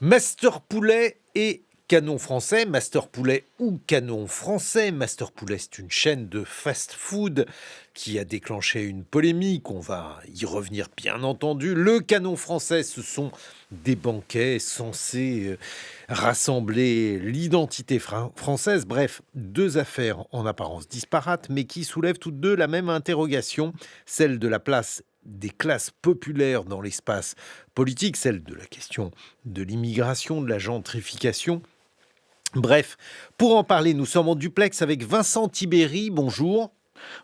Master Poulet et Canon Français, Master Poulet ou Canon Français. Master Poulet, c'est une chaîne de fast-food qui a déclenché une polémique. On va y revenir, bien entendu. Le Canon Français, ce sont des banquets censés rassembler l'identité française. Bref, deux affaires en apparence disparates, mais qui soulèvent toutes deux la même interrogation, celle de la place des classes populaires dans l'espace politique, celle de la question de l'immigration, de la gentrification. Bref, pour en parler, nous sommes en duplex avec Vincent Tibéri. Bonjour.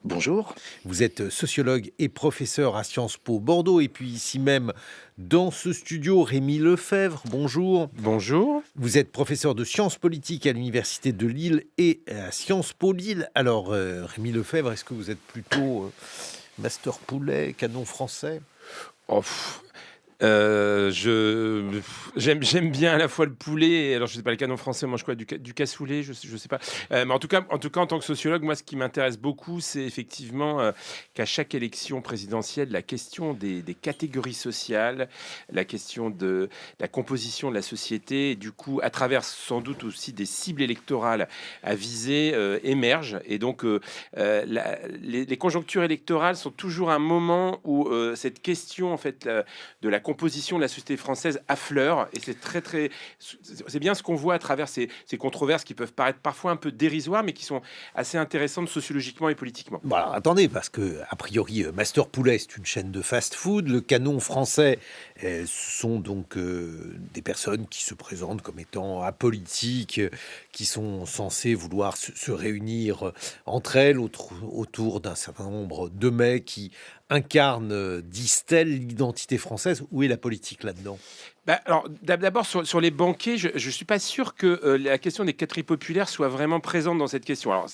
Bonjour. Vous êtes sociologue et professeur à Sciences Po Bordeaux. Et puis ici même, dans ce studio, Rémi Lefebvre. Bonjour. Bonjour. Vous êtes professeur de sciences politiques à l'Université de Lille et à Sciences Po Lille. Alors, Rémi Lefebvre, est-ce que vous êtes plutôt Master Poulet, Canon Français ? Oh, j'aime bien à la fois le poulet. Alors je sais pas, le Canon Français mange quoi, du cassoulet, je sais pas. Mais en tout cas, en tant que sociologue, moi, ce qui m'intéresse beaucoup, c'est effectivement qu'à chaque élection présidentielle, la question des catégories sociales, la question de la composition de la société, et du coup, à travers sans doute aussi des cibles électorales à viser, émerge. Et donc, les conjonctures électorales sont toujours un moment où cette question, en fait, de la composition de la société française affleure, et c'est bien ce qu'on voit à travers ces controverses qui peuvent paraître parfois un peu dérisoires, mais qui sont assez intéressantes sociologiquement et politiquement. Bon, alors, attendez, parce que a priori, Master Poulet, c'est une chaîne de fast-food. Le Canon Français, ce sont donc des personnes qui se présentent comme étant apolitiques, qui sont censées vouloir se réunir entre elles autour d'un certain nombre de mets qui incarnent, disent-elles, l'identité française. Où est la politique là-dedans ? Alors, d'abord, sur les banquets, je ne suis pas sûr que la question des catégories populaires soit vraiment présente dans cette question. Alors,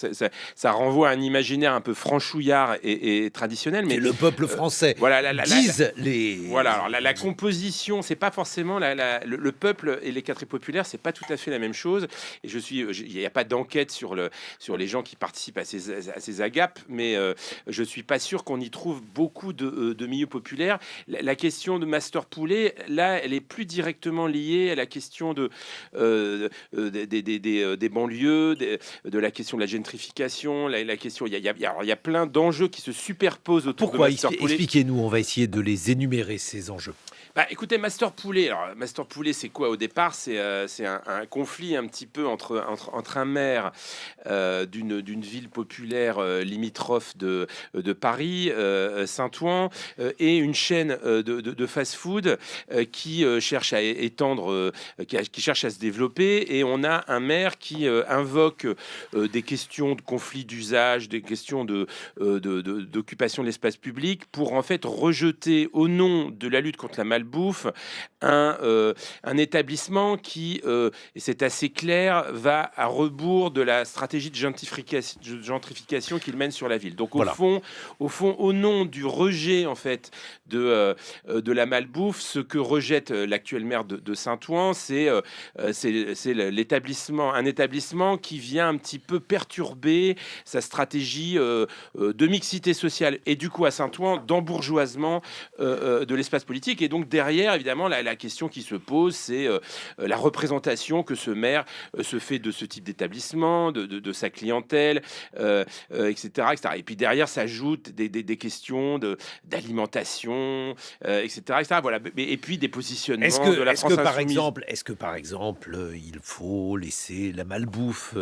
ça renvoie à un imaginaire un peu franchouillard et traditionnel. Mais c'est le peuple français, voilà, disent les... Voilà, alors la composition, c'est pas forcément le peuple et les catégories populaires, c'est pas tout à fait la même chose. Et il n'y a pas d'enquête sur les gens qui participent à ces agapes, mais je suis pas sûr qu'on y trouve beaucoup de milieux populaires. La question de Master Poulet, là, elle est plus directement liée à la question des banlieues, de la question de la gentrification, la question. Il y a plein d'enjeux qui se superposent autour de Master Poulet. Expliquez-nous, on va essayer de les énumérer, ces enjeux. Écoutez, Master Poulet. Alors, Master Poulet, c'est quoi au départ ? C'est un conflit un petit peu entre un maire d'une ville populaire limitrophe de Paris, Saint-Ouen, et une chaîne de fast-food qui cherche à étendre, qui cherche à se développer. Et on a un maire qui invoque des questions de conflit d'usage, des questions d'occupation de l'espace public pour en fait rejeter au nom de la lutte contre la malbouffe un établissement qui, et c'est assez clair, va à rebours de la stratégie de gentrification qu'il mène sur la ville. Donc au fond, au nom du rejet en fait de la malbouffe, ce que rejette l'actuel maire de Saint-Ouen, c'est un établissement qui vient un petit peu perturber sa stratégie de mixité sociale et du coup à Saint-Ouen d'embourgeoisement de l'espace politique. Et donc derrière, évidemment, la question qui se pose, c'est la représentation que ce maire se fait de ce type d'établissement, de sa clientèle, etc., etc. Et puis derrière s'ajoutent des questions d'alimentation, etc., etc. Voilà. Et puis des positionnements de la France insoumise. Est-ce que par exemple, il faut laisser la malbouffe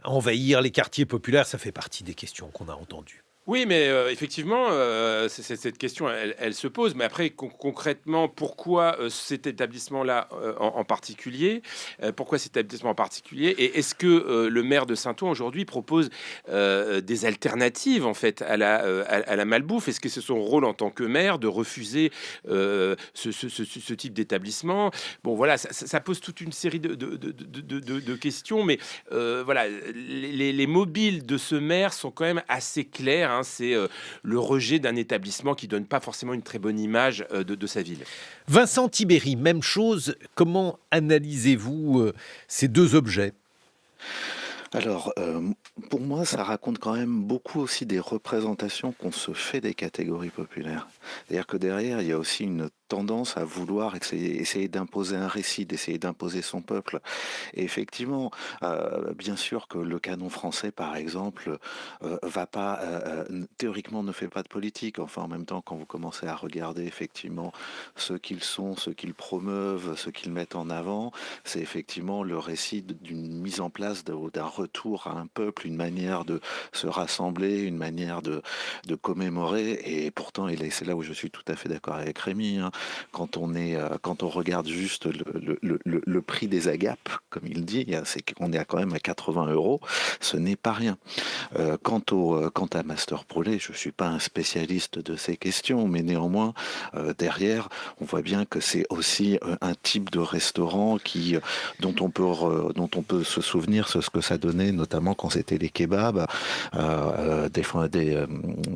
envahir les quartiers populaires ? Ça fait partie des questions qu'on a entendues. Oui, mais effectivement, cette question, elle se pose. Mais après, concrètement, pourquoi cet établissement-là en particulier ? Pourquoi cet établissement en particulier ? Et est-ce que le maire de Saint-Ouen, aujourd'hui, propose des alternatives, en fait, à la malbouffe ? Est-ce que c'est son rôle en tant que maire de refuser ce type d'établissement ? Bon, voilà, ça pose toute une série de questions. Mais voilà, les mobiles de ce maire sont quand même assez clairs. C'est le rejet d'un établissement qui donne pas forcément une très bonne image de sa ville. Vincent Tibéri, même chose. Comment analysez-vous ces deux objets ? Alors, pour moi, ça raconte quand même beaucoup aussi des représentations qu'on se fait des catégories populaires. C'est-à-dire que derrière, il y a aussi une tendance à vouloir essayer d'imposer un récit, d'essayer d'imposer son peuple. Et effectivement, bien sûr que le canon français, par exemple, va pas, théoriquement, ne fait pas de politique. Enfin, en même temps, quand vous commencez à regarder effectivement ce qu'ils sont, ce qu'ils promeuvent, ce qu'ils mettent en avant, c'est effectivement le récit d'une mise en place d'un retour à un peuple, une manière de se rassembler, une manière de commémorer. Et pourtant, c'est là où je suis tout à fait d'accord avec Rémi, hein, quand on regarde juste le prix des agapes, comme il dit, c'est qu'on est quand même à 80 euros, ce n'est pas rien. Quant à Master Prolé, je ne suis pas un spécialiste de ces questions, mais néanmoins, derrière, on voit bien que c'est aussi un type de restaurant dont on peut se souvenir ce que ça donnait, notamment quand c'était les kebabs des fois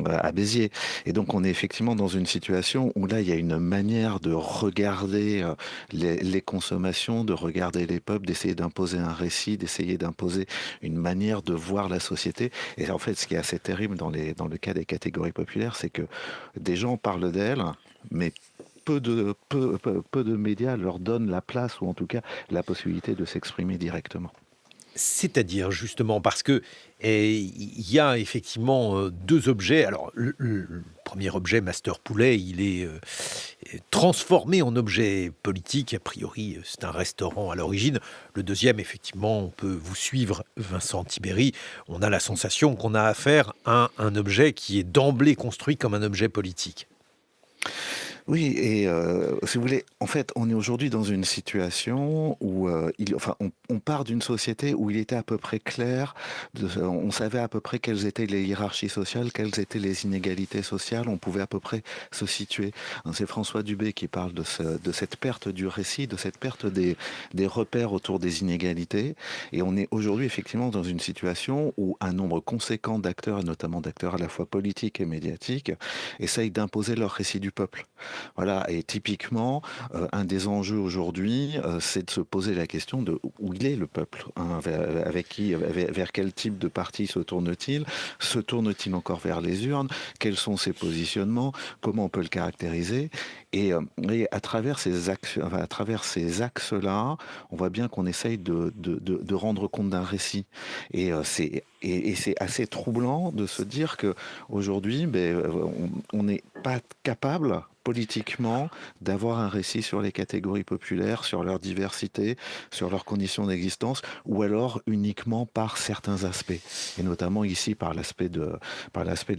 à Béziers. Et donc, on est effectivement dans une situation où là, il y a une manière de regarder les consommations, de regarder les peuples, d'essayer d'imposer un récit, d'essayer d'imposer une manière de voir la société. Et en fait, ce qui est assez terrible dans le cas des catégories populaires, c'est que des gens parlent d'elles, mais peu de médias leur donnent la place ou en tout cas la possibilité de s'exprimer directement. C'est-à-dire justement parce que il y a effectivement deux objets. Alors le premier objet, Master Poulet, il est transformé en objet politique. A priori, c'est un restaurant à l'origine. Le deuxième, effectivement, on peut vous suivre, Vincent Tibéri. On a la sensation qu'on a affaire à un objet qui est d'emblée construit comme un objet politique. Oui, et si vous voulez, en fait, on est aujourd'hui dans une situation où on part d'une société où il était à peu près clair, on savait à peu près quelles étaient les hiérarchies sociales, quelles étaient les inégalités sociales, on pouvait à peu près se situer. Hein, c'est François Dubé qui parle de cette perte du récit, de cette perte des repères autour des inégalités, et on est aujourd'hui effectivement dans une situation où un nombre conséquent d'acteurs, et notamment d'acteurs à la fois politiques et médiatiques, essayent d'imposer leur récit du peuple. Voilà, et typiquement, un des enjeux aujourd'hui, c'est de se poser la question de où il est le peuple, hein, vers quel type de parti se tourne-t-il? Se tourne-t-il encore vers les urnes? Quels sont ses positionnements? Comment on peut le caractériser? Et à travers ces axes-là, on voit bien qu'on essaye de rendre compte d'un récit. Et c'est assez troublant de se dire que aujourd'hui, on n'est pas capable politiquement d'avoir un récit sur les catégories populaires, sur leur diversité, sur leurs conditions d'existence, ou alors uniquement par certains aspects, et notamment ici par l'aspect de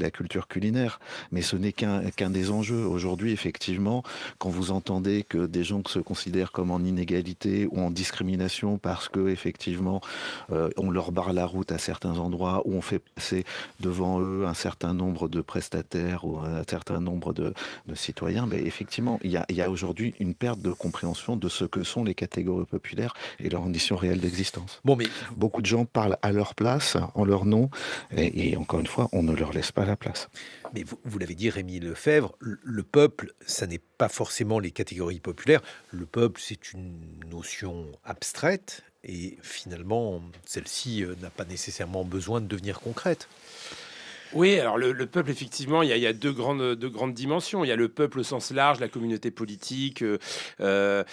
la culture culinaire. Mais ce n'est qu'un des enjeux. Aujourd'hui, effectivement, quand vous entendez que des gens se considèrent comme en inégalité ou en discrimination parce que effectivement on leur barre la route à certains endroits, où on fait passer devant eux un certain nombre de prestataires ou un certain nombre de citoyens, mais effectivement, il y a aujourd'hui une perte de compréhension de ce que sont les catégories populaires et leurs conditions réelles d'existence. Bon, mais Beaucoup de gens parlent à leur place, en leur nom, et encore une fois, on ne leur laisse pas la place. Mais vous l'avez dit, Rémi Lefebvre, le peuple, ça n'est pas forcément les catégories populaires. Le peuple, c'est une notion abstraite et finalement, celle-ci n'a pas nécessairement besoin de devenir concrète. Oui, alors le peuple, effectivement, il y a deux grandes dimensions. Il y a le peuple au sens large, la communauté politique, la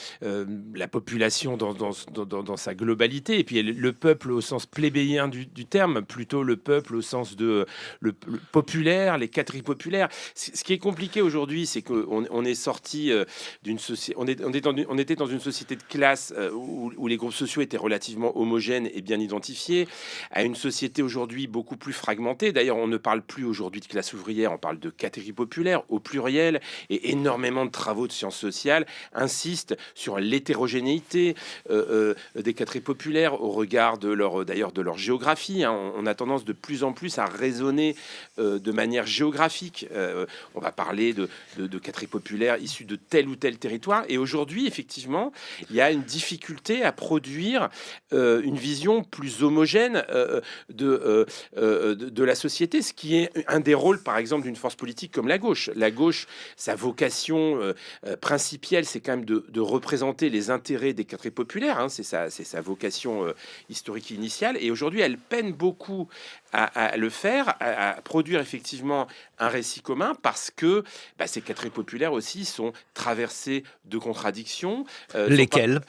population dans sa globalité. Et puis il y a le peuple au sens plébéien du terme, plutôt le peuple au sens de le populaire, les catégories populaires. Ce qui est compliqué aujourd'hui, c'est qu'on est sorti d'une société, on était dans une société de classe où les groupes sociaux étaient relativement homogènes et bien identifiés, à une société aujourd'hui beaucoup plus fragmentée. D'ailleurs, on ne parle plus aujourd'hui de classe ouvrière, on parle de catégorie populaire au pluriel, et énormément de travaux de sciences sociales insistent sur l'hétérogénéité des catégories populaires au regard de leur géographie. Hein. On a tendance de plus en plus à raisonner de manière géographique. On va parler de catégories populaires issues de tel ou tel territoire. Et aujourd'hui, effectivement, il y a une difficulté à produire une vision plus homogène de la société, ce qui est un des rôles, par exemple, d'une force politique comme la gauche. La gauche, sa vocation principielle, c'est quand même de représenter les intérêts des catégories populaires. Hein, c'est sa vocation historique initiale. Et aujourd'hui, elle peine beaucoup à le faire, à produire effectivement un récit commun, parce que ces catégories populaires aussi sont traversées de contradictions. Lesquels?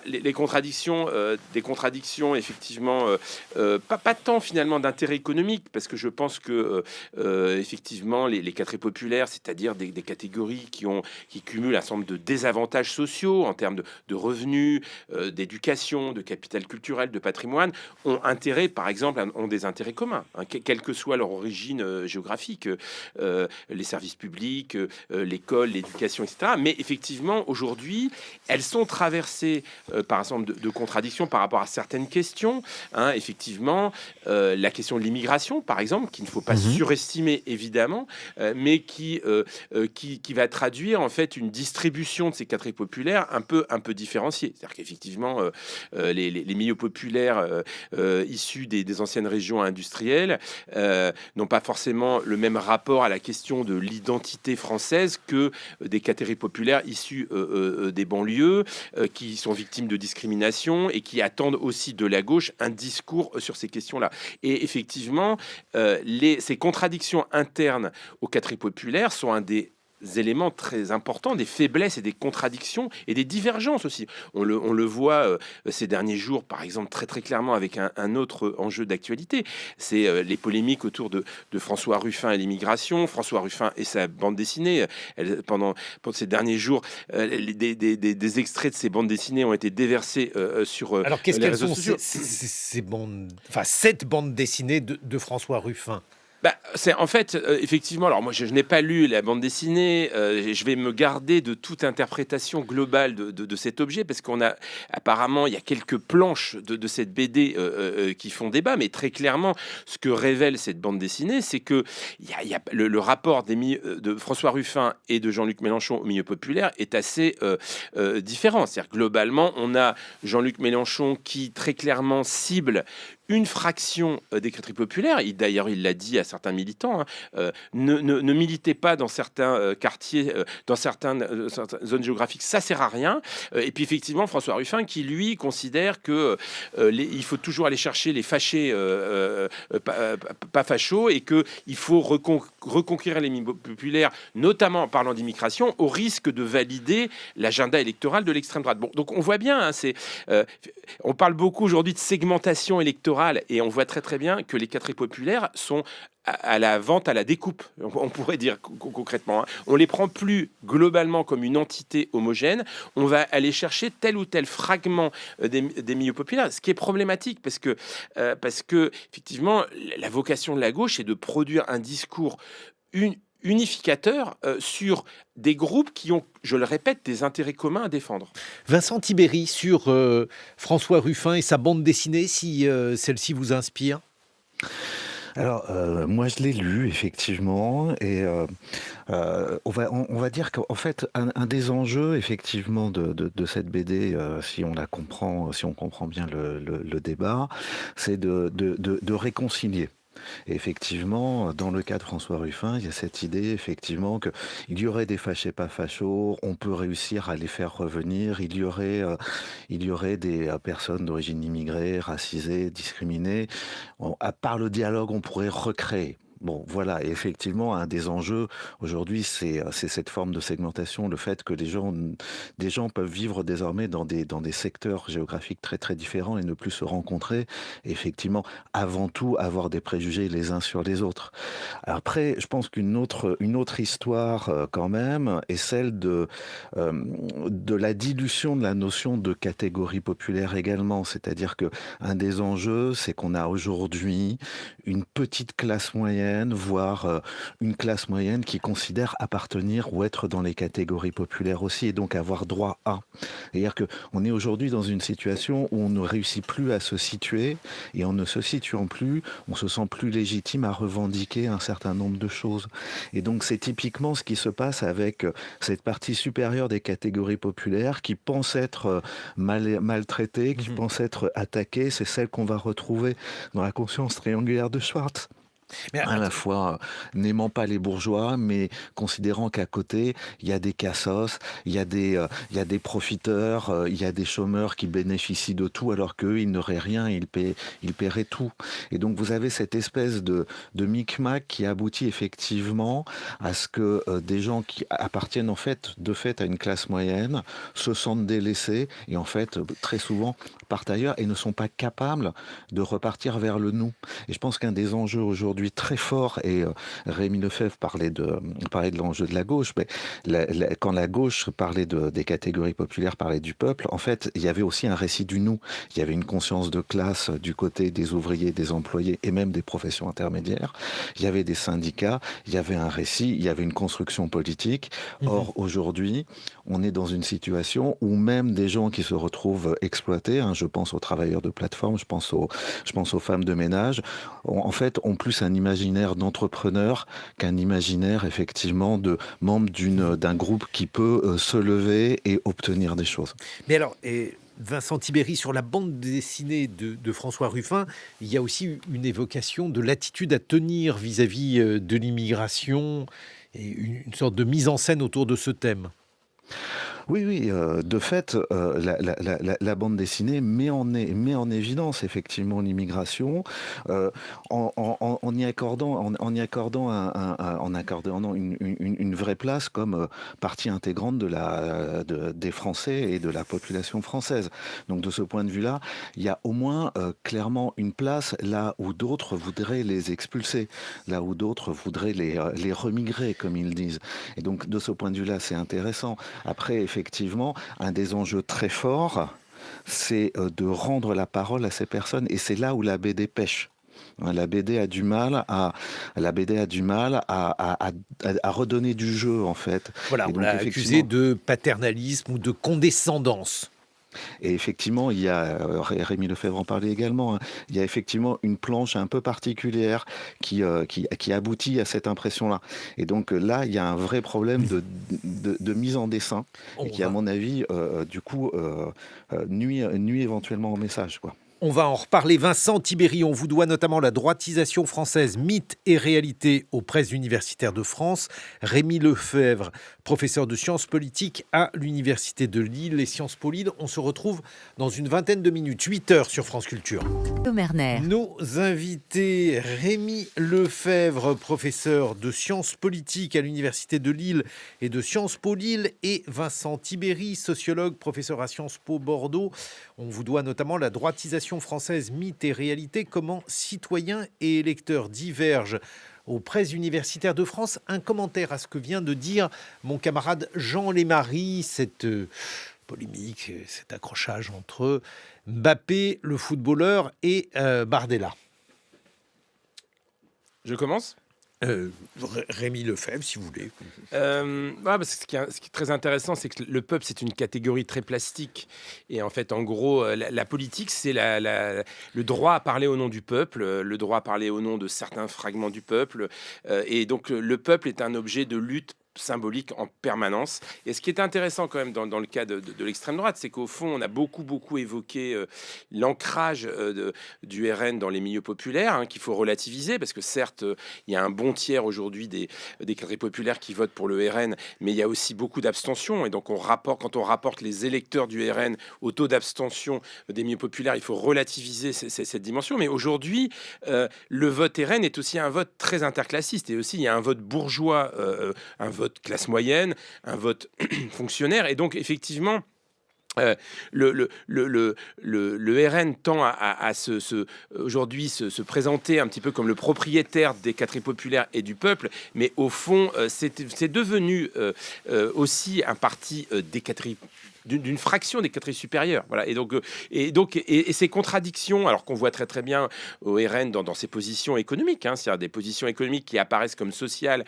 Les contradictions, des contradictions effectivement, pas tant finalement d'intérêt économique, parce que je pense que effectivement les catégories populaires, c'est-à-dire des catégories qui cumulent un certain nombre de désavantages sociaux en termes de revenus, d'éducation, de capital culturel, de patrimoine, par exemple, ont des intérêts communs, hein, quelle que soit leur origine géographique, les services publics, l'école, l'éducation, etc. Mais effectivement, aujourd'hui, elles sont traversées par un certain nombre de contradictions par rapport à certaines questions. Hein, effectivement, la question de l'immigration, par exemple, qu'il ne faut pas surestimer évidemment, mais qui va traduire en fait une distribution de ces catégories populaires un peu différenciée. C'est-à-dire qu'effectivement, les milieux populaires issus des anciennes régions industrielles n'ont pas forcément le même rapport à la question de l'identité française que des catégories populaires issues des banlieues, qui sont victimes de discrimination et qui attendent aussi de la gauche un discours sur ces questions-là. Et effectivement, ces contradictions internes aux catégories populaires sont un des éléments très importants, des faiblesses et des contradictions et des divergences aussi. On le voit ces derniers jours, par exemple, très très clairement avec un autre enjeu d'actualité, c'est les polémiques autour de François Ruffin et l'immigration. François Ruffin et sa bande dessinée, pendant ces derniers jours, des extraits de ces bandes dessinées ont été déversés sur Alors, qu'est-ce les qu'elles réseaux sont sociaux. ces bandes, enfin cette bande dessinée de François Ruffin? C'est en fait, effectivement, alors moi je n'ai pas lu la bande dessinée, je vais me garder de toute interprétation globale de cet objet, parce qu'on a apparemment, il y a quelques planches de cette BD qui font débat, mais très clairement, ce que révèle cette bande dessinée, c'est que il y a le rapport de François Ruffin et de Jean-Luc Mélenchon au milieu populaire est assez différent. C'est-à-dire que globalement, on a Jean-Luc Mélenchon qui très clairement cible une fraction des catégories populaires. D'ailleurs, il l'a dit à certains militants, hein, ne militez pas dans certains quartiers, dans certaines zones géographiques, ça sert à rien. Et puis effectivement, François Ruffin qui, lui, considère que il faut toujours aller chercher les fâchés pas fachos, et qu'il faut reconquérir les milieux populaires, notamment en parlant d'immigration, au risque de valider l'agenda électoral de l'extrême droite. Bon, donc on voit bien, hein, on parle beaucoup aujourd'hui de segmentation électorale, et on voit très très bien que les catégories populaires sont à la vente, à la découpe, on pourrait dire concrètement. Hein. On les prend plus globalement comme une entité homogène, on va aller chercher tel ou tel fragment des milieux populaires, ce qui est problématique, parce que effectivement, la vocation de la gauche est de produire un discours unificateur sur des groupes qui ont, je le répète, des intérêts communs à défendre. Vincent Tibéri, sur François Ruffin et sa bande dessinée, si celle-ci vous inspire. Alors, moi, je l'ai lu, effectivement, et on va dire qu'en fait, un des enjeux, effectivement, de cette BD, si on comprend bien le débat, c'est de réconcilier. Et effectivement, dans le cas de François Ruffin, il y a cette idée, effectivement, qu'il y aurait des fâchés pas fachos, on peut réussir à les faire revenir, il y aurait des personnes d'origine immigrée, racisées, discriminées. Par le dialogue, on pourrait recréer. Bon, voilà, et effectivement, un des enjeux aujourd'hui, c'est cette forme de segmentation, le fait que des gens peuvent vivre désormais dans des secteurs géographiques très très différents et ne plus se rencontrer, et effectivement, avant tout, avoir des préjugés les uns sur les autres. Après, je pense qu'une autre histoire quand même est celle de la dilution de la notion de catégorie populaire également, c'est-à-dire que un des enjeux, c'est qu'on a aujourd'hui une petite classe moyenne, voire une classe moyenne qui considère appartenir ou être dans les catégories populaires aussi, et donc avoir droit à. C'est-à-dire qu'on est aujourd'hui dans une situation où on ne réussit plus à se situer, et en ne se situant plus, on se sent plus légitime à revendiquer un certain nombre de choses. Et donc c'est typiquement ce qui se passe avec cette partie supérieure des catégories populaires qui pense être maltraitée, qui pense être attaquée. C'est celle qu'on va retrouver dans la conscience triangulaire de Schwartz. Mais à la fois n'aimant pas les bourgeois, mais considérant qu'à côté, il y a des cassos, il y a des profiteurs, il y a des chômeurs qui bénéficient de tout, alors qu'eux, ils n'auraient rien, ils paieraient tout. Et donc, vous avez cette espèce de micmac qui aboutit effectivement à ce que des gens qui appartiennent en fait, de fait, à une classe moyenne, se sentent délaissés et en fait, très souvent, partent ailleurs et ne sont pas capables de repartir vers le nous. Et je pense qu'un des enjeux aujourd'hui très forts, et Rémi Lefebvre parlait de l'enjeu de la gauche, mais quand la gauche parlait des catégories populaires, parlait du peuple, en fait, il y avait aussi un récit du nous. Il y avait une conscience de classe du côté des ouvriers, des employés et même des professions intermédiaires. Il y avait des syndicats, il y avait un récit, il y avait une construction politique. Or, aujourd'hui, on est dans une situation où même des gens qui se retrouvent exploités, hein, je pense aux travailleurs de plateforme, je pense aux femmes de ménage, en fait, ont plus un imaginaire d'entrepreneur qu'un imaginaire, effectivement, de membre d'un groupe qui peut se lever et obtenir des choses. Mais alors, Vincent Tibéri, sur la bande dessinée de François Ruffin, il y a aussi une évocation de l'attitude à tenir vis-à-vis de l'immigration et une sorte de mise en scène autour de ce thème. Oui, oui, de fait, la bande dessinée met en évidence effectivement l'immigration, en y accordant, non, une vraie place comme partie intégrante des Français et de la population française. Donc de ce point de vue-là, il y a au moins clairement une place là où d'autres voudraient les expulser, là où d'autres voudraient les remigrer, comme ils disent. Et donc de ce point de vue-là, c'est intéressant. Après, effectivement, un des enjeux très forts, c'est de rendre la parole à ces personnes. Et c'est là où la BD pêche. Hein, la BD a du mal à redonner du jeu, en fait. Voilà, Et on donc, l'a accusé effectivement, de paternalisme ou de condescendance. et effectivement, il y a, Rémi Lefebvre en parlait également, hein, il y a effectivement une planche un peu particulière qui aboutit à cette impression-là. Et donc là, il y a un vrai problème de mise en dessin, On et qui, à va mon avis, du coup, nuit éventuellement au message, quoi. On va en reparler. Vincent Tibéri, on vous doit notamment la droitisation française, mythe et réalité aux presses universitaires de France. Rémi Lefebvre, professeur de sciences politiques à l'Université de Lille. Les Sciences Po Lille, on se retrouve dans une vingtaine de minutes, 8 heures sur France Culture. Nos invités, Rémi Lefebvre, professeur de sciences politiques à l'Université de Lille et de Sciences Po Lille, et Vincent Tibéri, sociologue, professeur à Sciences Po Bordeaux. On vous doit notamment la droitisation française, mythe et réalité, comment citoyens et électeurs divergent aux presses universitaires de France. Un commentaire à ce que vient de dire mon camarade Jean Lémarie, cette polémique, cet accrochage entre Mbappé, le footballeur, et Bardella. Je commence. Rémi Lefebvre, si vous voulez. Ce qui est très intéressant, c'est que le peuple, c'est une catégorie très plastique. Et en fait, en gros, la politique, c'est le droit à parler au nom du peuple, le droit à parler au nom de certains fragments du peuple. Et donc, le peuple est un objet de lutte symbolique en permanence. Et ce qui est intéressant quand même dans le cas de l'extrême droite, c'est qu'au fond, on a beaucoup évoqué l'ancrage du RN dans les milieux populaires, hein, qu'il faut relativiser, parce que certes, il y a un bon tiers aujourd'hui des cadres populaires qui votent pour le RN, mais il y a aussi beaucoup d'abstention. Et donc, quand on rapporte les électeurs du RN au taux d'abstention des milieux populaires, il faut relativiser cette dimension. Mais aujourd'hui, le vote RN est aussi un vote très interclassiste. Et aussi, il y a un vote bourgeois, un vote classe moyenne, un vote fonctionnaire. Et donc, effectivement, le RN tend à aujourd'hui se présenter un petit peu comme le propriétaire des quatriers populaires et du peuple, mais au fond, c'est devenu aussi un parti des quatriers, d'une fraction des quatriers supérieurs. Voilà. Et ces contradictions, alors qu'on voit très bien au RN dans ses positions économiques, hein, c'est-à-dire des positions économiques qui apparaissent comme sociales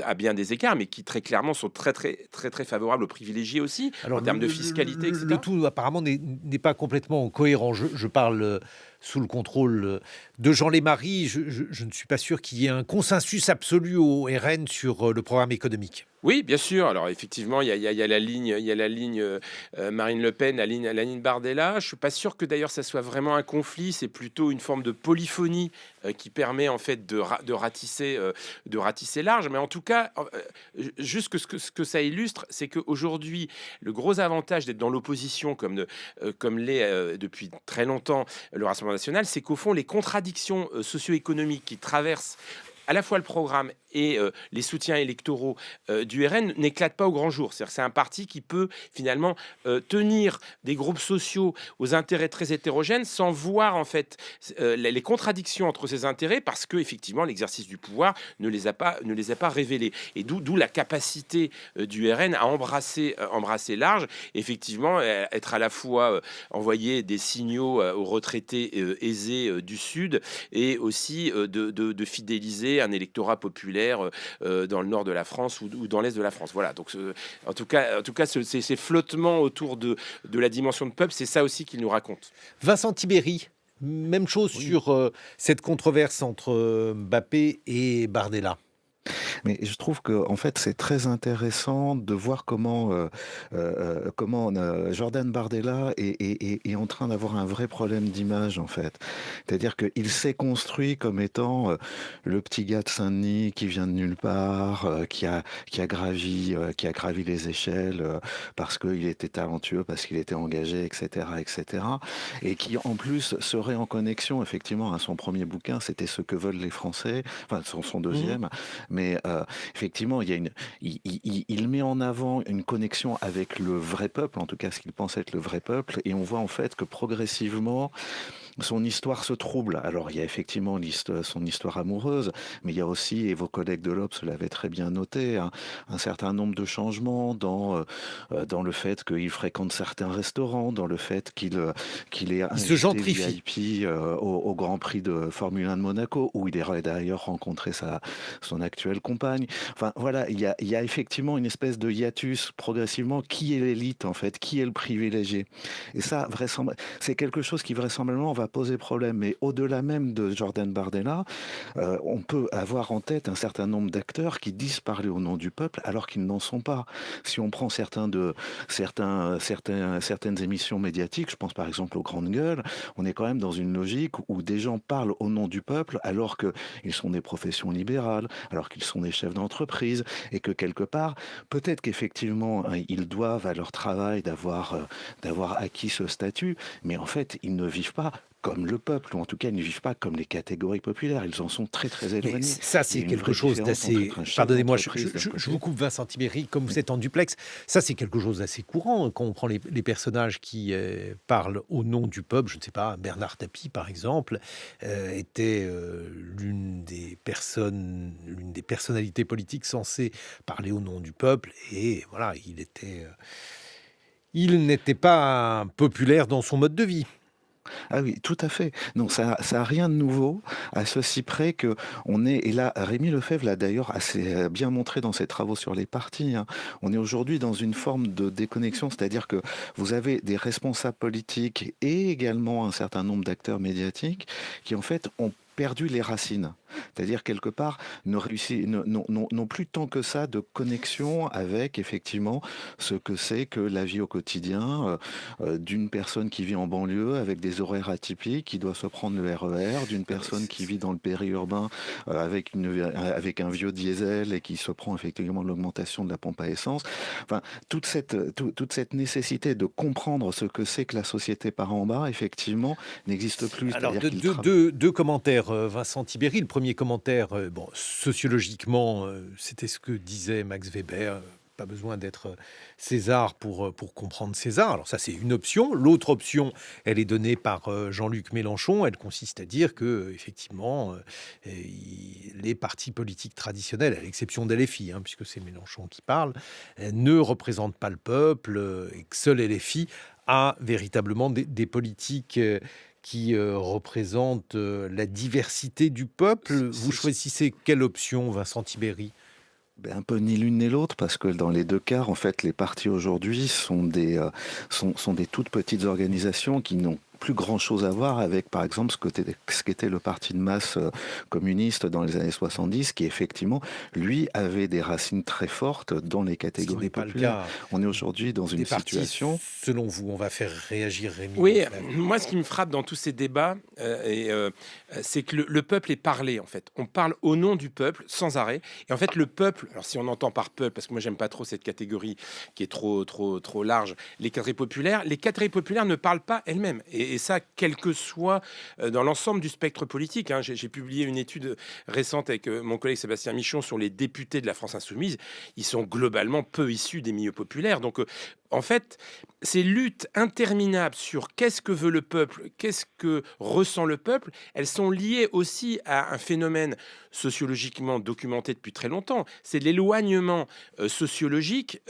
à bien des écarts, mais qui très clairement sont très favorables aux privilégiés aussi, en termes de fiscalité, etc. Le tout apparemment n'est pas complètement cohérent. Je parle sous le contrôle de Jean Lémarie, je ne suis pas sûr qu'il y ait un consensus absolu au RN sur le programme économique. Oui, bien sûr. Alors effectivement, il y a la ligne Marine Le Pen, la ligne Bardella. Je suis pas sûr que d'ailleurs ça soit vraiment un conflit. C'est plutôt une forme de polyphonie qui permet en fait de ratisser large. Mais en tout cas, juste ce que ça illustre, c'est qu'aujourd'hui, le gros avantage d'être dans l'opposition comme l'est depuis très longtemps le Rassemblement national, c'est qu'au fond, les contradictions socio-économiques qui traversent à la fois le programme et les soutiens électoraux du RN n'éclatent pas au grand jour. C'est-à-dire que c'est un parti qui peut finalement tenir des groupes sociaux aux intérêts très hétérogènes sans voir en fait les contradictions entre ces intérêts parce que effectivement l'exercice du pouvoir ne les a pas révélés. Et d'où la capacité du RN à embrasser large, effectivement être à la fois envoyer des signaux aux retraités aisés du Sud et aussi de fidéliser un électorat populaire dans le nord de la France ou dans l'est de la France. Voilà. Donc, en tout cas, ces flottements autour de la dimension de peuple, c'est ça aussi qu'il nous raconte. Vincent Tibéri, même chose sur cette controverse entre Mbappé et Bardella. Mais je trouve que en fait c'est très intéressant de voir comment Jordan Bardella est en train d'avoir un vrai problème d'image en fait. C'est-à-dire qu'il s'est construit comme étant le petit gars de Saint-Denis qui vient de nulle part, qui a gravi les échelles parce qu'il était talentueux, parce qu'il était engagé, etc., etc. Et qui en plus serait en connexion effectivement à son premier bouquin, c'était Ce que veulent les Français, enfin son deuxième. Mais effectivement, il met en avant une connexion avec le vrai peuple, en tout cas ce qu'il pense être le vrai peuple, et on voit en fait que progressivement, son histoire se trouble. Alors, il y a effectivement son histoire amoureuse, mais il y a aussi, et vos collègues de l'Obs l'avaient très bien noté, un certain nombre de changements dans le fait qu'il fréquente certains restaurants, dans le fait qu'il est Il se invité gentrifie. VIP au Grand Prix de Formule 1 de Monaco, où il aurait d'ailleurs rencontré son actuelle compagne. Enfin, voilà, il y a effectivement une espèce de hiatus progressivement. Qui est l'élite, en fait? Qui est le privilégié? Et ça, c'est quelque chose qui vraisemblablement va poser problème. Mais au-delà même de Jordan Bardella, on peut avoir en tête un certain nombre d'acteurs qui disent parler au nom du peuple alors qu'ils n'en sont pas. Si on prend certaines émissions médiatiques, je pense par exemple aux Grandes Gueules, on est quand même dans une logique où des gens parlent au nom du peuple alors qu'ils sont des professions libérales, alors qu'ils sont des chefs d'entreprise et que quelque part, peut-être qu'effectivement, ils doivent à leur travail d'avoir acquis ce statut, mais en fait, ils ne vivent pas comme le peuple, ou en tout cas, ils ne vivent pas comme les catégories populaires. Ils en sont très, très Mais éloignés. ça, Il y c'est a une quelque vraie chose différence entre d'assez... être un chef Pardonnez-moi, d'entreprise d'un je côté. vous coupe, Vincent Tibéri, comme vous Oui. êtes en duplex. Ça, c'est quelque chose d'assez courant quand on prend les personnages qui parlent au nom du peuple. Je ne sais pas, Bernard Tapie, par exemple, était l'une des personnalités politiques censées parler au nom du peuple. Et voilà, il n'était pas populaire dans son mode de vie. Ah oui, tout à fait. Non, ça a rien de nouveau, à ceci près que et là, Rémi Lefebvre l'a d'ailleurs assez bien montré dans ses travaux sur les partis, hein. On est aujourd'hui dans une forme de déconnexion, c'est-à-dire que vous avez des responsables politiques et également un certain nombre d'acteurs médiatiques qui, en fait, ont perdu les racines. C'est-à-dire, quelque part, n'ont plus tant que ça de connexion avec, effectivement, ce que c'est que la vie au quotidien d'une personne qui vit en banlieue avec des horaires atypiques, qui doit se prendre le RER, d'une personne qui vit dans le périurbain avec un vieux diesel et qui se prend effectivement l'augmentation de la pompe à essence. Enfin, toute cette nécessité de comprendre ce que c'est que la société par en bas, effectivement, n'existe plus. Alors, C'est-à-dire deux commentaires, Vincent Tibéri. Le premier commentaire, bon, sociologiquement, c'était ce que disait Max Weber. Pas besoin d'être César pour comprendre César. Alors ça, c'est une option. L'autre option, elle est donnée par Jean-Luc Mélenchon. Elle consiste à dire que, effectivement, les partis politiques traditionnels, à l'exception d'LFI, hein, puisque c'est Mélenchon qui parle, ne représentent pas le peuple et que seul LFI a véritablement des politiques qui représente la diversité du peuple. Vous choisissez quelle option, Vincent Tibéri? Un peu ni l'une ni l'autre, parce que dans les deux cas, en fait, les partis aujourd'hui sont des toutes petites organisations qui n'ont plus grand-chose à voir avec, par exemple, ce qu'était le parti de masse communiste dans les années 70, qui effectivement, lui, avait des racines très fortes dans les Ce qui catégories n'est pas le populaires. cas On est aujourd'hui dans des une partis, situation... selon vous. On va faire réagir Rémi Oui, Lefebvre. moi, ce qui me frappe dans tous ces débats, c'est que le peuple est parlé, en fait. On parle au nom du peuple, sans arrêt. Et en fait, le peuple, alors si on entend par peuple, parce que moi, j'aime pas trop cette catégorie qui est trop large, les catégories populaires ne parlent pas elles-mêmes. Et ça, quel que soit dans l'ensemble du spectre politique. Hein. J'ai publié une étude récente avec mon collègue Sébastien Michon sur les députés de la France Insoumise. Ils sont globalement peu issus des milieux populaires. Donc, en fait, ces luttes interminables sur qu'est-ce que veut le peuple, qu'est-ce que ressent le peuple, elles sont liées aussi à un phénomène sociologiquement documenté depuis très longtemps. C'est l'éloignement sociologique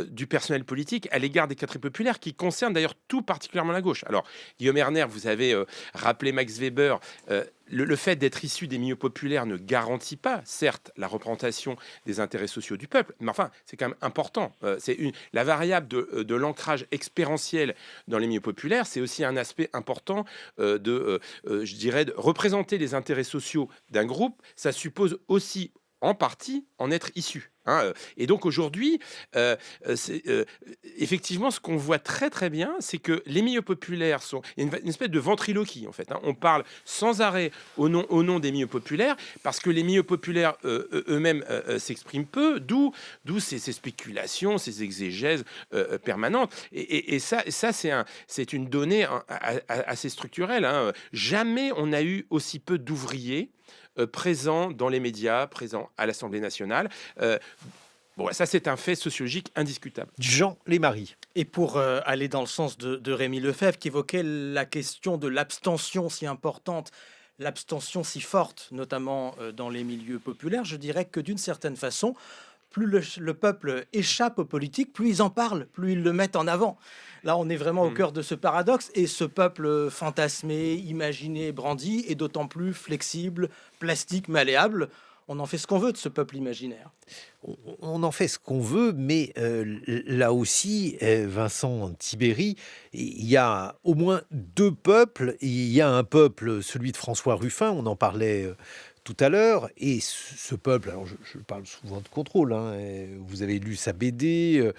du personnel politique à l'égard des catégories populaires qui concerne d'ailleurs tout particulièrement la gauche. Alors, Guillaume Erner, vous avez rappelé Max Weber. Le fait d'être issu des milieux populaires ne garantit pas, certes, la représentation des intérêts sociaux du peuple, mais enfin, c'est quand même important. La variable de l'ancrage expérientiel dans les milieux populaires, c'est aussi un aspect important je dirais, de représenter les intérêts sociaux d'un groupe. Ça suppose aussi, en partie, en être issu. Hein. Et donc aujourd'hui, effectivement, ce qu'on voit très très bien, c'est que les milieux populaires sont une espèce de ventriloquie en fait. Hein. On parle sans arrêt au nom des milieux populaires parce que les milieux populaires eux-mêmes s'expriment peu, d'où ces spéculations, ces exégèses permanentes. Et ça c'est une donnée assez structurelle. Hein. Jamais on n'a eu aussi peu d'ouvriers présents dans les médias, présents à l'Assemblée nationale. Bon, ça, c'est un fait sociologique indiscutable. Jean Lémarie. Et pour aller dans le sens de Rémi Lefebvre, qui évoquait la question de l'abstention si importante, l'abstention si forte, notamment dans les milieux populaires, je dirais que d'une certaine façon, plus le peuple échappe aux politiques, plus ils en parlent, plus ils le mettent en avant. Là, on est vraiment au cœur de ce paradoxe, et ce peuple fantasmé, imaginé, brandi, est d'autant plus flexible, plastique, malléable. On en fait ce qu'on veut de ce peuple imaginaire. On en fait ce qu'on veut, mais là aussi, Vincent Tibéri, il y a au moins deux peuples. Il y a un peuple, celui de François Ruffin, on en parlait tout à l'heure, et ce peuple, alors je parle souvent de contrôle, hein, vous avez lu sa BD,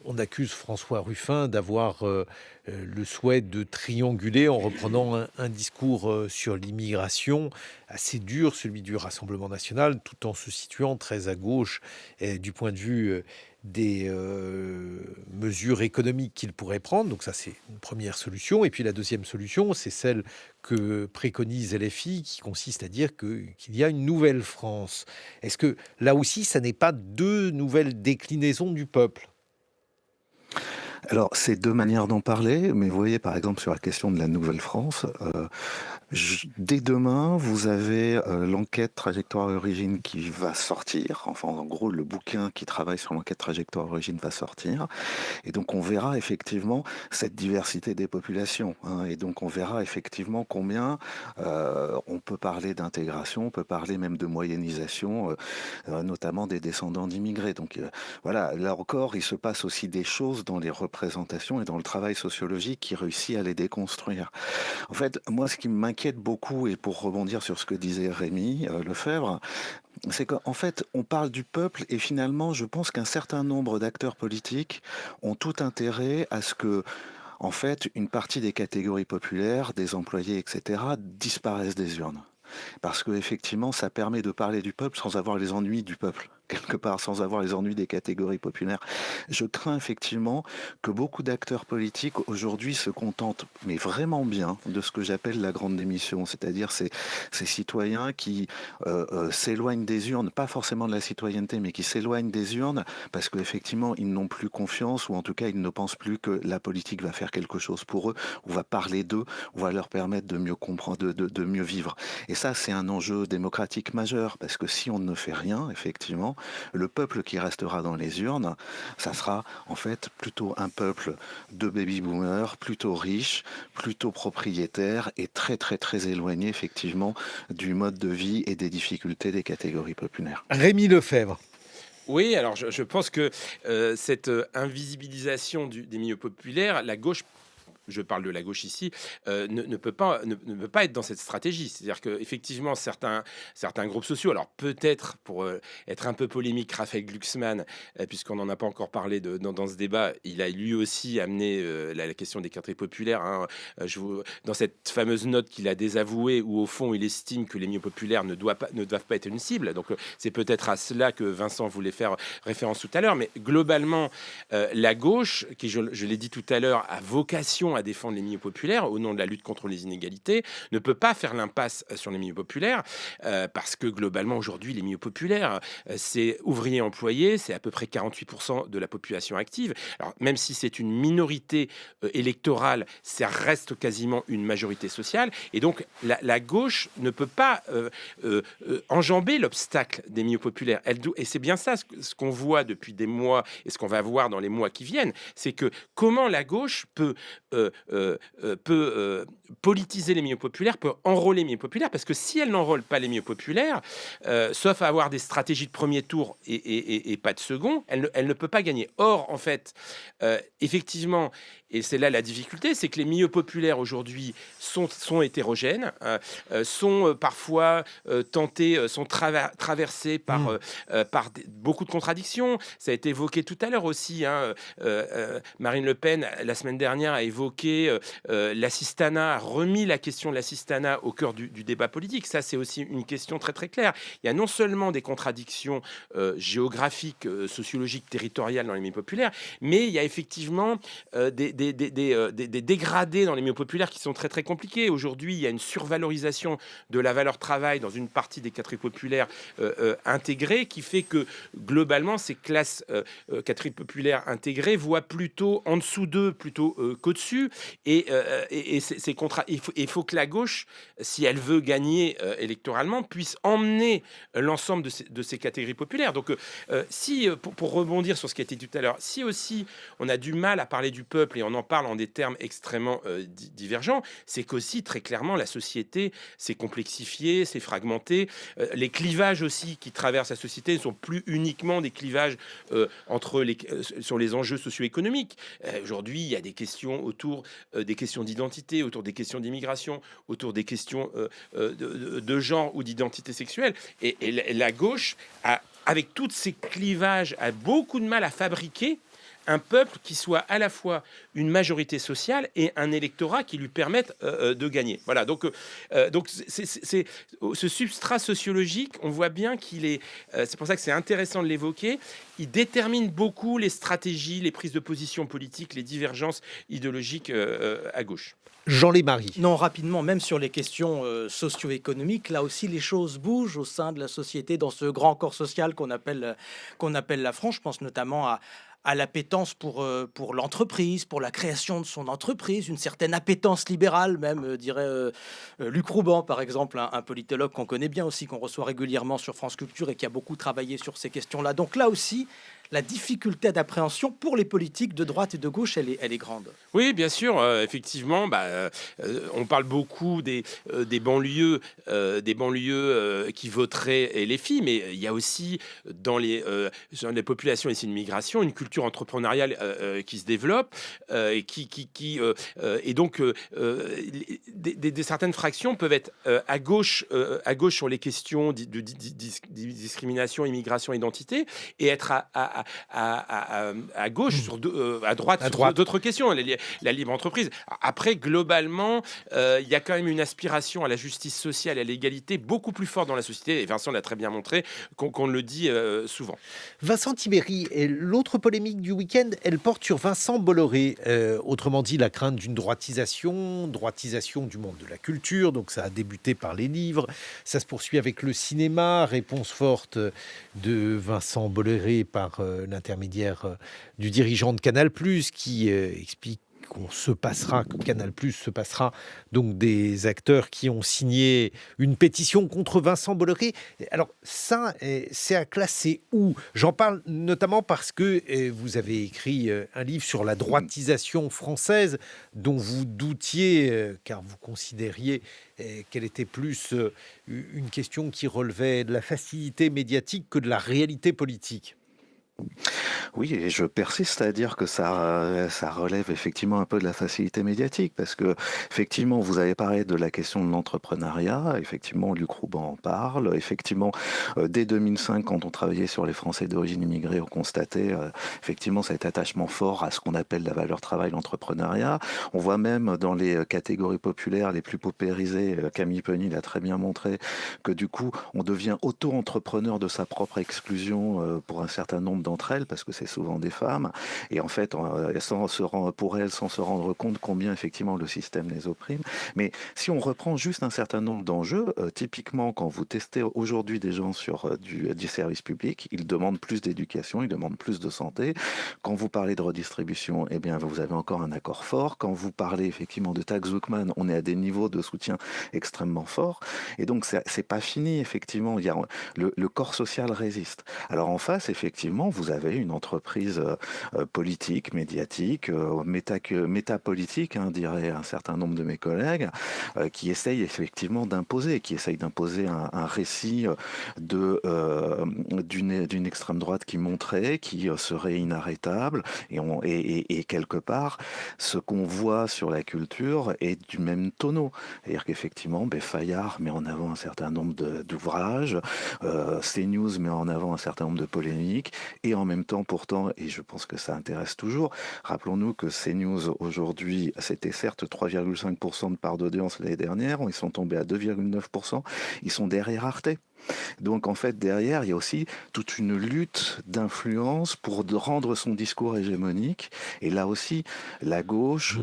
on accuse François Ruffin d'avoir le souhait de trianguler en reprenant un discours sur l'immigration assez dur, celui du Rassemblement national, tout en se situant très à gauche du point de vue des mesures économiques qu'il pourrait prendre. Donc ça, c'est une première solution. Et puis la deuxième solution, c'est celle que préconise LFI, qui consiste à dire qu'il y a une nouvelle France. Est-ce que là aussi, ça n'est pas deux nouvelles déclinaisons du peuple ? Alors, c'est deux manières d'en parler, mais vous voyez, par exemple, sur la question de la Nouvelle-France, dès demain, vous avez l'enquête Trajectoire Origine qui va sortir. Enfin, en gros, le bouquin qui travaille sur l'enquête Trajectoire Origine va sortir. Et donc, on verra effectivement cette diversité des populations. Hein, et donc, on verra effectivement combien on peut parler d'intégration, on peut parler même de moyennisation, notamment des descendants d'immigrés. Donc, voilà, là encore, il se passe aussi des choses dans les représentations et dans le travail sociologique qui réussit à les déconstruire. En fait, moi, ce qui m'inquiète beaucoup, et pour rebondir sur ce que disait Rémi Lefebvre, c'est qu'en fait, on parle du peuple et finalement, je pense qu'un certain nombre d'acteurs politiques ont tout intérêt à ce que, en fait, une partie des catégories populaires, des employés, etc., disparaissent des urnes. Parce qu'effectivement, ça permet de parler du peuple sans avoir les ennuis du peuple, quelque part, sans avoir les ennuis des catégories populaires. Je crains effectivement que beaucoup d'acteurs politiques aujourd'hui se contentent, mais vraiment bien, de ce que j'appelle la grande démission, c'est-à-dire ces citoyens qui s'éloignent des urnes, pas forcément de la citoyenneté, mais qui s'éloignent des urnes parce qu'effectivement, ils n'ont plus confiance, ou en tout cas, ils ne pensent plus que la politique va faire quelque chose pour eux, ou va parler d'eux, ou va leur permettre de mieux comprendre, de mieux vivre. Et ça, c'est un enjeu démocratique majeur, parce que si on ne fait rien, effectivement, le peuple qui restera dans les urnes, ça sera en fait plutôt un peuple de baby-boomers, plutôt riche, plutôt propriétaire et très très très éloigné effectivement du mode de vie et des difficultés des catégories populaires. Rémi Lefebvre. Oui, alors je pense que cette invisibilisation des milieux populaires, la gauche je parle de la gauche ici, ne peut pas être dans cette stratégie. C'est-à-dire qu'effectivement, certains groupes sociaux, alors peut-être pour être un peu polémique, Raphaël Glucksmann, puisqu'on n'en a pas encore parlé dans ce débat, il a lui aussi amené la question des quartiers populaires. Hein. Dans cette fameuse note qu'il a désavouée, où au fond il estime que les milieux populaires ne doivent pas être une cible. Donc c'est peut-être à cela que Vincent voulait faire référence tout à l'heure. Mais globalement, la gauche, qui je l'ai dit tout à l'heure, a vocation à défendre les milieux populaires au nom de la lutte contre les inégalités, ne peut pas faire l'impasse sur les milieux populaires, parce que globalement aujourd'hui les milieux populaires, c'est ouvriers employés, c'est à peu près 48% de la population active. Alors même si c'est une minorité électorale, ça reste quasiment une majorité sociale, et donc la gauche ne peut pas enjamber l'obstacle des milieux populaires. Et c'est bien ça ce qu'on voit depuis des mois et ce qu'on va voir dans les mois qui viennent, c'est que comment la gauche peut politiser les milieux populaires, peut enrôler les milieux populaires, parce que si elle n'enrôle pas les milieux populaires, sauf à avoir des stratégies de premier tour et pas de second, elle ne peut pas gagner. Or, en fait, effectivement, et c'est là la difficulté, c'est que les milieux populaires aujourd'hui sont hétérogènes, sont parfois tentés, sont traversés par beaucoup de contradictions. Ça a été évoqué tout à l'heure aussi. Hein, Marine Le Pen, la semaine dernière, a évoqué l'assistanat, a remis la question de l'assistanat au cœur du débat politique. Ça, c'est aussi une question très très claire. Il y a non seulement des contradictions géographiques, sociologiques, territoriales dans les milieux populaires, mais il y a effectivement des dégradés dans les milieux populaires qui sont très très compliqués. Aujourd'hui, il y a une survalorisation de la valeur travail dans une partie des catégories populaires intégrées, qui fait que globalement ces classes catégories populaires intégrées voient plutôt en dessous d'eux plutôt qu'au-dessus, et il faut que la gauche, si elle veut gagner électoralement, puisse emmener l'ensemble de ces catégories populaires. Donc si pour rebondir sur ce qui a été dit tout à l'heure, si aussi on a du mal à parler du peuple et on en parle en des termes extrêmement divergents, c'est qu'aussi très clairement la société s'est complexifiée, s'est fragmentée. Les clivages aussi qui traversent la société ne sont plus uniquement des clivages sur les enjeux socio-économiques. Aujourd'hui, il y a des questions autour des questions d'identité, autour des questions d'immigration, autour des questions de genre ou d'identité sexuelle. Et la gauche, avec tous ces clivages, a beaucoup de mal à fabriquer un peuple qui soit à la fois une majorité sociale et un électorat qui lui permette de gagner. Voilà, donc c'est ce substrat sociologique, on voit bien qu'il est, c'est pour ça que c'est intéressant de l'évoquer, il détermine beaucoup les stratégies, les prises de position politiques, les divergences idéologiques à gauche. Jean Lémarie. Non, rapidement, même sur les questions socio-économiques, là aussi les choses bougent au sein de la société, dans ce grand corps social qu'on appelle la France. Je pense notamment à l'appétence pour l'entreprise, pour la création de son entreprise, une certaine appétence libérale même, dirait Luc Rouban, par exemple, un politologue qu'on connaît bien aussi, qu'on reçoit régulièrement sur France Culture et qui a beaucoup travaillé sur ces questions-là. Donc là aussi, la difficulté d'appréhension pour les politiques de droite et de gauche, elle est grande. Oui, bien sûr, effectivement, on parle beaucoup des banlieues qui voteraient les filles, mais il y a aussi dans les populations issues de migration une culture entrepreneuriale qui se développe, et donc certaines fractions peuvent être à gauche sur les questions de discrimination, immigration, identité, et être à gauche à droite sur d'autres questions, la libre entreprise. Après, globalement, il y a quand même une aspiration à la justice sociale et à l'égalité beaucoup plus forte dans la société, et Vincent l'a très bien montré, qu'on le dit souvent. Vincent Tibéri, et l'autre polémique du week-end, elle porte sur Vincent Bolloré, autrement dit la crainte d'une droitisation du monde de la culture. Donc ça a débuté par les livres, ça se poursuit avec le cinéma, réponse forte de Vincent Bolloré par l'intermédiaire du dirigeant de Canal+, qui explique que Canal+ se passera donc des acteurs qui ont signé une pétition contre Vincent Bolloré. Alors ça, c'est à classer où? J'en parle notamment parce que vous avez écrit un livre sur la droitisation française, dont vous doutiez, car vous considériez qu'elle était plus une question qui relevait de la facilité médiatique que de la réalité politique. Oui, et je persiste à dire que ça relève effectivement un peu de la facilité médiatique, parce que effectivement, vous avez parlé de la question de l'entrepreneuriat. Effectivement, Luc Rouban en parle. Effectivement, dès 2005, quand on travaillait sur les Français d'origine immigrée, on constatait effectivement cet attachement fort à ce qu'on appelle la valeur travail, l'entrepreneuriat. On voit même dans les catégories populaires les plus paupérisées, Camille Penny l'a très bien montré, que du coup, on devient auto-entrepreneur de sa propre exclusion pour un certain nombre d'entre elles, parce que c'est souvent des femmes, et en fait, pour elles, sans se rendre compte combien effectivement le système les opprime. Mais si on reprend juste un certain nombre d'enjeux, typiquement quand vous testez aujourd'hui des gens sur du service public, ils demandent plus d'éducation, ils demandent plus de santé. Quand vous parlez de redistribution, eh bien vous avez encore un accord fort. Quand vous parlez effectivement de taxe Zuckman, on est à des niveaux de soutien extrêmement forts. Et donc c'est pas fini, effectivement. Le corps social résiste. Alors en face, effectivement, vous avez une entreprise politique, médiatique, métapolitique, hein, dirait un certain nombre de mes collègues, qui essaye effectivement qui essaye d'imposer un récit d'une extrême droite qui monterait, qui serait inarrêtable, et quelque part, ce qu'on voit sur la culture est du même tonneau. C'est-à-dire qu'effectivement, Fayard met en avant un certain nombre d'ouvrages, CNews met en avant un certain nombre de polémiques, et en même temps, pourtant, et je pense que ça intéresse toujours, rappelons-nous que CNews, aujourd'hui, c'était certes 3,5% de part d'audience l'année dernière, ils sont tombés à 2,9%, ils sont derrière Arte. Donc en fait, derrière, il y a aussi toute une lutte d'influence pour rendre son discours hégémonique. Et là aussi, la gauche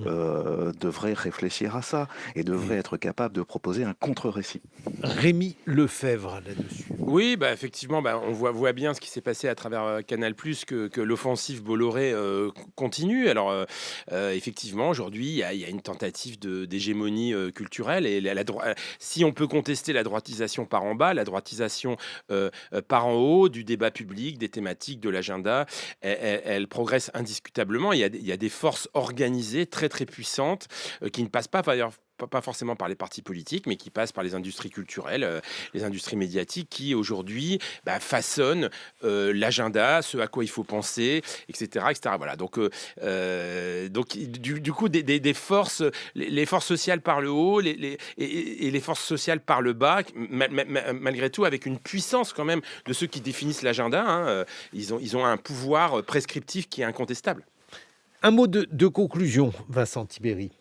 devrait réfléchir à ça et devrait être capable de proposer un contre-récit. Rémi Lefebvre, là-dessus. Oui, effectivement, on voit bien ce qui s'est passé à travers Canal+, que l'offensive Bolloré continue. Alors, effectivement, aujourd'hui, il y a une tentative d'hégémonie culturelle. Et si on peut contester la droitisation par en bas, la droitisation par en haut du débat public, des thématiques, de l'agenda, elle progresse indiscutablement. Il y a des forces organisées très, très puissantes qui ne passent pas, d'ailleurs, pas forcément par les partis politiques, mais qui passent par les industries culturelles, les industries médiatiques, qui aujourd'hui façonnent l'agenda, ce à quoi il faut penser, etc., etc. Voilà. Donc du coup, des forces, les forces sociales par le haut, et les forces sociales par le bas, malgré tout, avec une puissance quand même de ceux qui définissent l'agenda. Hein, ils ont un pouvoir prescriptif qui est incontestable. Un mot de conclusion, Vincent Tibéri.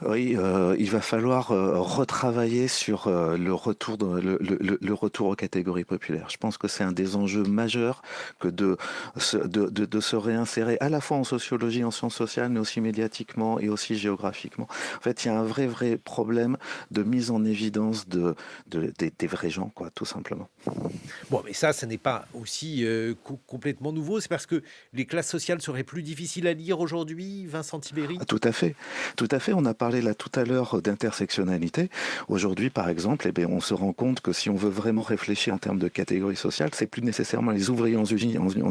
Oui, il va falloir retravailler sur le retour aux catégories populaires. Je pense que c'est un des enjeux majeurs que de se réinsérer à la fois en sociologie, en sciences sociales, mais aussi médiatiquement et aussi géographiquement. En fait, il y a un vrai problème de mise en évidence des vrais gens, quoi, tout simplement. Bon, mais ça n'est pas aussi complètement nouveau. C'est parce que les classes sociales seraient plus difficiles à lire aujourd'hui, Vincent Tibéri ? Tout à fait. On a parlé là tout à l'heure d'intersectionnalité. Aujourd'hui, par exemple, on se rend compte que si on veut vraiment réfléchir en termes de catégories sociales, c'est plus nécessairement les ouvriers en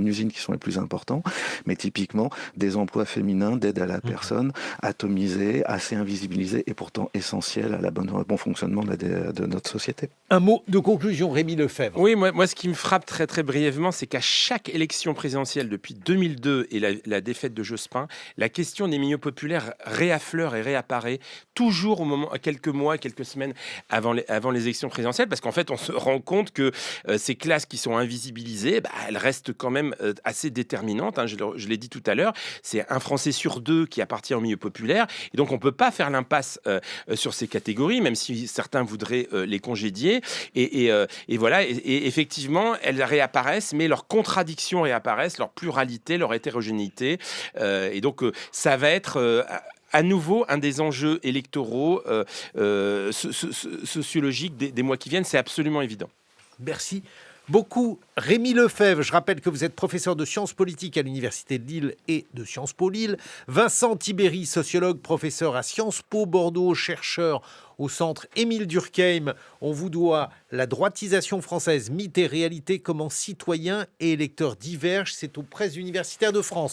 usine qui sont les plus importants, mais typiquement des emplois féminins d'aide à la personne, atomisés, assez invisibilisés et pourtant essentiels à bon fonctionnement de notre société. Un mot de conclusion, Rémi Lefebvre. Oui, moi, ce qui me frappe très très brièvement, c'est qu'à chaque élection présidentielle depuis 2002 et la défaite de Jospin, la question des milieux populaires réaffleure et réapparaît toujours quelques mois, quelques semaines avant les élections présidentielles, parce qu'en fait, on se rend compte que ces classes qui sont invisibilisées, elles restent quand même assez déterminantes. Hein, je l'ai dit tout à l'heure, c'est un Français sur deux qui appartient au milieu populaire, et donc on peut pas faire l'impasse sur ces catégories, même si certains voudraient les congédier. Et voilà, et effectivement, elles réapparaissent, mais leurs contradictions réapparaissent, leur pluralité, leur hétérogénéité, et donc ça va être à nouveau un des enjeux électoraux sociologiques des mois qui viennent, c'est absolument évident. Merci beaucoup. Rémi Lefebvre, je rappelle que vous êtes professeur de sciences politiques à l'Université de Lille et de Sciences Po Lille. Vincent Tibéri, sociologue, professeur à Sciences Po Bordeaux, chercheur au centre Émile Durkheim. On vous doit La droitisation française, mythe et réalité, comment citoyens et électeurs divergent. C'est aux presses universitaires de France.